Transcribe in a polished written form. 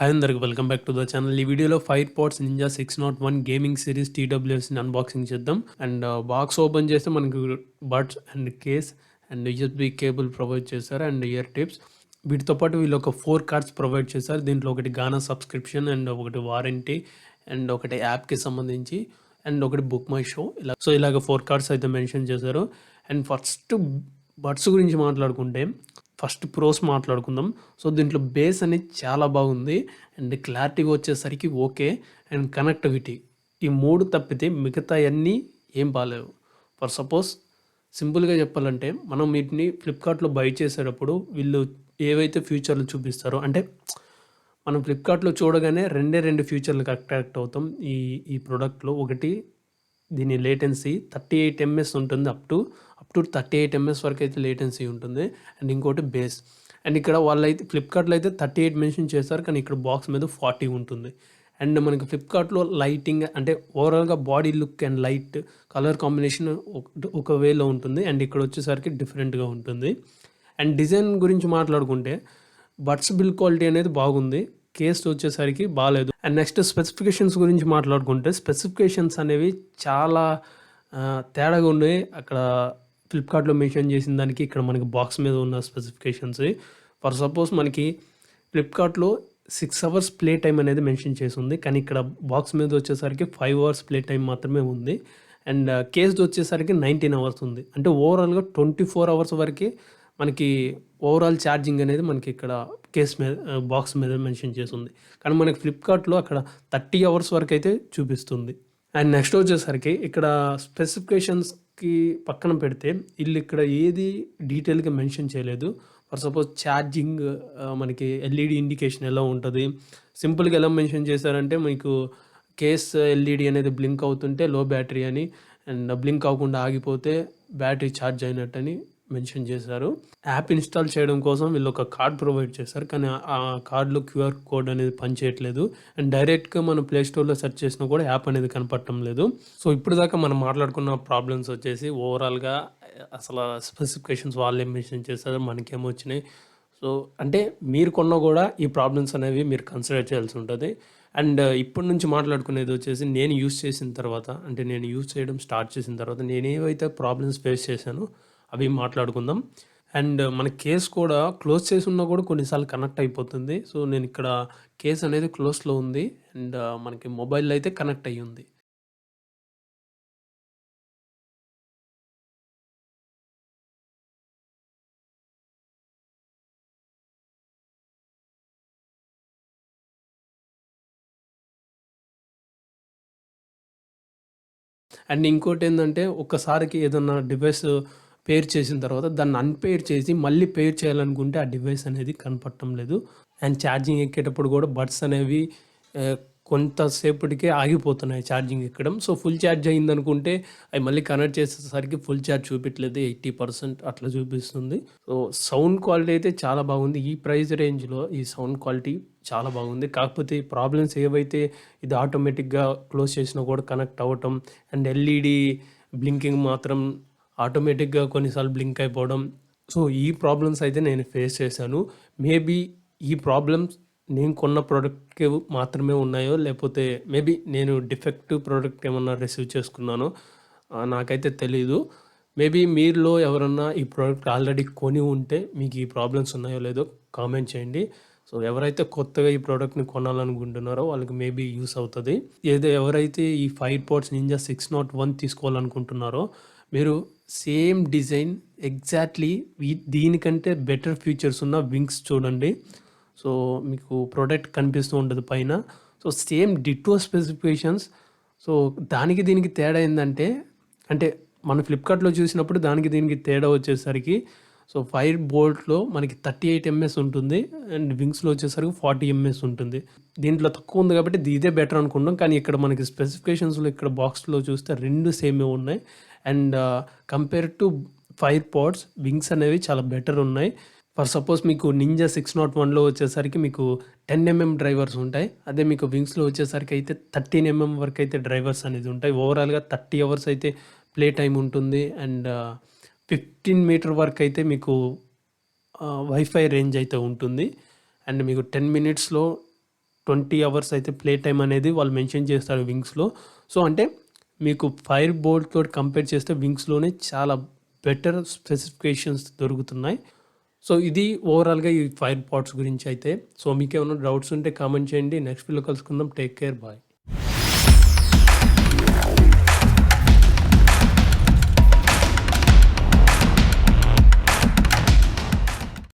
Hi అందరికి welcome back to the channel. ఈ వీడియోలో fire pods ninja 601 gaming series TWSని అన్బాక్సింగ్ చేద్దాం. అండ్ బాక్స్ ఓపెన్ చేస్తే మనకు buds and case and USB cable provide చేశారు అండ్ ఇయర్ టిప్స్. వీటితో పాటు వీళ్ళు ఒక 4 కార్డ్స్ ప్రొవైడ్ చేశారు. దీంట్లో ఒకటి గానా సబ్స్క్రిప్షన్ అండ్ ఒకటి వారంటీ అండ్ ఒకటి యాప్కి సంబంధించి అండ్ ఒకటి బుక్ మై షో. ఇలాగ 4 కార్డ్స్ అయితే మెన్షన్ చేశారు. అండ్ ఫస్ట్ బడ్స్ గురించి మాట్లాడుకుంటే ఫస్ట్ ప్రోస్ మాట్లాడుకుందాం. సో దీంట్లో బేస్ అనేది చాలా బాగుంది అండ్ క్లారిటీగా వచ్చేసరికి ఓకే అండ్ కనెక్టివిటీ ఈ 3 తప్పితే మిగతా అన్నీ ఏం బాగాలేవు. ఫర్ సపోజ్ సింపుల్గా చెప్పాలంటే మనం వీటిని ఫ్లిప్కార్ట్లో బై చేసేటప్పుడు వీళ్ళు ఏవైతే ఫ్యూచర్లు చూపిస్తారో అంటే మనం ఫ్లిప్కార్ట్లో చూడగానే రెండు ఫ్యూచర్లకు అట్రాక్ట్ అవుతాం. ఈ ప్రోడక్ట్లో ఒకటి దీని లేటెన్సీ 38 ms ఉంటుంది. అప్ టు 38 ms వరకు అయితే లేటెన్సీ ఉంటుంది. అండ్ ఇంకోటి బేస్. అండ్ ఇక్కడ వాళ్ళైతే ఫ్లిప్కార్ట్లో అయితే 38 మెన్షన్ చేస్తారు, కానీ ఇక్కడ బాక్స్ మీద 40 ఉంటుంది. అండ్ మనకి ఫ్లిప్కార్ట్లో లైటింగ్ అంటే ఓవరాల్గా body look and light colour combination ఒక వేలో ఉంటుంది. అండ్ ఇక్కడ వచ్చేసరికి డిఫరెంట్గా ఉంటుంది. అండ్ డిజైన్ గురించి మాట్లాడుకుంటే బడ్స్ బిల్ క్వాలిటీ అనేది బాగుంది, కేస్ వచ్చేసరికి బాగాలేదు. అండ్ నెక్స్ట్ స్పెసిఫికేషన్స్ గురించి మాట్లాడుకుంటే స్పెసిఫికేషన్స్ అనేవి చాలా తేడాగా ఉన్నాయి. అక్కడ ఫ్లిప్కార్ట్లో మెన్షన్ చేసిన దానికి ఇక్కడ మనకి బాక్స్ మీద ఉన్న స్పెసిఫికేషన్స్. ఫర్ సపోజ్ మనకి ఫ్లిప్కార్ట్లో 6 hours ప్లే టైం అనేది మెన్షన్ చేసి ఉంది, కానీ ఇక్కడ బాక్స్ మీద వచ్చేసరికి 5 hours ప్లే టైం మాత్రమే ఉంది. అండ్ కేస్ది వచ్చేసరికి 19 hours ఉంది. అంటే ఓవరాల్గా 24 hours వరకు మనకి ఓవరాల్ ఛార్జింగ్ అనేది మనకి ఇక్కడ కేస్ మీద బాక్స్ మీద మెన్షన్ చేసి ఉంది, కానీ మనకి ఫ్లిప్కార్ట్లో అక్కడ 30 hours వరకు అయితే చూపిస్తుంది. అండ్ నెక్స్ట్ వచ్చేసరికి ఇక్కడ స్పెసిఫికేషన్స్కి పక్కన పెడితే వీళ్ళు ఇక్కడ ఏది డీటెయిల్గా మెన్షన్ చేయలేదు. ఫర్ సపోజ్ ఛార్జింగ్ మనకి LED ఇండికేషన్ ఎలా ఉంటుంది, సింపుల్గా ఎలా మెన్షన్ చేశారంటే మీకు కేస్ LED అనేది బ్లింక్ అవుతుంటే లో బ్యాటరీ అని, అండ్ బ్లింక్ అవ్వకుండా ఆగిపోతే బ్యాటరీ ఛార్జ్ అయినట్టని మెన్షన్ చేశారు. యాప్ ఇన్స్టాల్ చేయడం కోసం వీళ్ళు ఒక కార్డ్ ప్రొవైడ్ చేశారు, కానీ ఆ కార్డులో QR కోడ్ అనేది పనిచేయట్లేదు. అండ్ డైరెక్ట్గా మనం ప్లేస్టోర్లో సెర్చ్ చేసినా కూడా యాప్ అనేది కనపడటం లేదు. సో ఇప్పుడు దాకా మనం మాట్లాడుకున్న ప్రాబ్లమ్స్ వచ్చేసి ఓవరాల్గా అసలు స్పెసిఫికేషన్స్ వాళ్ళే మెన్షన్ చేశారు, మనకేమో వచ్చినాయి. సో అంటే మీరు కొన్నా కూడా ఈ ప్రాబ్లమ్స్ అనేవి మీరు కన్సిడర్ చేయాల్సి ఉంటుంది. అండ్ ఇప్పటి నుంచి మాట్లాడుకునేది వచ్చేసి నేను యూస్ చేసిన తర్వాత, అంటే నేను యూస్ చేయడం స్టార్ట్ చేసిన తర్వాత నేను ఏవైతే ప్రాబ్లమ్స్ ఫేస్ చేశానో అవి మాట్లాడుకుందాం. అండ్ మన కేస్ కూడా క్లోజ్ చేసి ఉన్నా కూడా కొన్నిసార్లు కనెక్ట్ అయిపోతుంది. సో నేను ఇక్కడ కేస్ అనేది క్లోజ్లో ఉంది అండ్ మనకి మొబైల్ అయితే కనెక్ట్ అయ్యి ఉంది. అండ్ ఇంకోటి ఏంటంటే ఒక్కసారికి ఏదన్నా డివైస్ పేర్ చేసిన తర్వాత దాన్ని అన్పేర్ చేసి మళ్ళీ పేర్ చేయాలనుకుంటే ఆ డివైస్ అనేది కనపడటం లేదు. అండ్ ఛార్జింగ్ ఎక్కేటప్పుడు కూడా బడ్స్ అనేవి కొంతసేపటికే ఆగిపోతున్నాయి ఛార్జింగ్ ఎక్కడం. సో ఫుల్ ఛార్జ్ అయిందనుకుంటే అవి మళ్ళీ కనెక్ట్ చేసేసరికి ఫుల్ ఛార్జ్ చూపించలేదు, 80% అట్లా చూపిస్తుంది. సో సౌండ్ క్వాలిటీ అయితే చాలా బాగుంది. ఈ ప్రైస్ రేంజ్లో ఈ సౌండ్ క్వాలిటీ చాలా బాగుంది. కాకపోతే ఈ ప్రాబ్లమ్స్ ఏవైతే ఇది ఆటోమేటిక్గా క్లోజ్ చేసినా కూడా కనెక్ట్ అవ్వటం అండ్ LED బ్లింకింగ్ మాత్రం ఆటోమేటిక్గా కొన్నిసార్లు బ్లింక్ అయిపోవడం. సో ఈ ప్రాబ్లమ్స్ అయితే నేను ఫేస్ చేశాను. మేబీ ఈ ప్రాబ్లమ్స్ నేను కొన్న ప్రోడక్ట్కి మాత్రమే ఉన్నాయో, లేకపోతే మేబీ నేను డిఫెక్టివ్ ప్రోడక్ట్ ఏమన్నా రిసీవ్ చేసుకున్నానో నాకైతే తెలీదు. మేబీ మీలో ఎవరన్నా ఈ ప్రోడక్ట్ ఆల్రెడీ కొని ఉంటే మీకు ఈ ప్రాబ్లమ్స్ ఉన్నాయో లేదో కామెంట్ చేయండి. సో ఎవరైతే కొత్తగా ఈ ప్రోడక్ట్ని కొనాలనుకుంటున్నారో వాళ్ళకి మేబీ యూస్ అవుతుంది. ఎవరైతే ఈ ఫైర్ పాడ్స్ నింజా 601 తీసుకోవాలనుకుంటున్నారో మీరు సేమ్ డిజైన్ ఎగ్జాక్ట్లీ దీనికంటే బెటర్ ఫీచర్స్ ఉన్న వింగ్స్ చూడండి. సో మీకు ప్రోడక్ట్ కనిపిస్తూ ఉంటుంది పైన. So same ditto specifications. So దానికి దీనికి తేడా ఏంటంటే, అంటే మనం ఫ్లిప్కార్ట్లో చూసినప్పుడు దానికి దీనికి తేడా వచ్చేసరికి సో ఫైర్ బోల్ట్లో మనకి 38 ms ఉంటుంది అండ్ వింగ్స్లో వచ్చేసరికి 40 ms ఉంటుంది. దీంట్లో తక్కువ ఉంది కాబట్టి ఇదే బెటర్ అనుకుంటాం, కానీ ఇక్కడ మనకి స్పెసిఫికేషన్స్లో ఇక్కడ బాక్స్లో చూస్తే రెండు సేమే ఉన్నాయి. And compare to fire pods wings అనేవి చాలా బెటర్ ఉన్నాయి. ఫర్ సపోజ్ మీకు నింజా 601లో వచ్చేసరికి మీకు 10 mm డ్రైవర్స్ ఉంటాయి, అదే మీకు వింగ్స్లో వచ్చేసరికి అయితే 13 mm వరకు అయితే డ్రైవర్స్ అనేది ఉంటాయి. ఓవరాల్గా 30 hours అయితే ప్లే టైం ఉంటుంది అండ్ 15 meter వరకు అయితే మీకు వైఫై రేంజ్ అయితే ఉంటుంది. అండ్ మీకు 10 minutesలో 20 అవర్స్ అయితే ప్లే టైమ్ అనేది వాళ్ళు మెన్షన్ చేస్తారు వింగ్స్‌లో. సో, అంటే మీకు ఫైర్ బోల్ట్ తోటి కంపేర్ చేస్తే వింగ్స్‌లోనే చాలా బెటర్ స్పెసిఫికేషన్స్ దొరుకుతున్నాయి. సో, ఇది ఓవరాల్‌గా ఈ ఫైర్ పాడ్స్ గురించయితే. సో, మీకేమన్నా డౌట్స్ ఉంటే కామెంట్ చేయండి. నెక్స్ట్ వీడియోలో కలుసుకుందాం. Take care. బాయ్.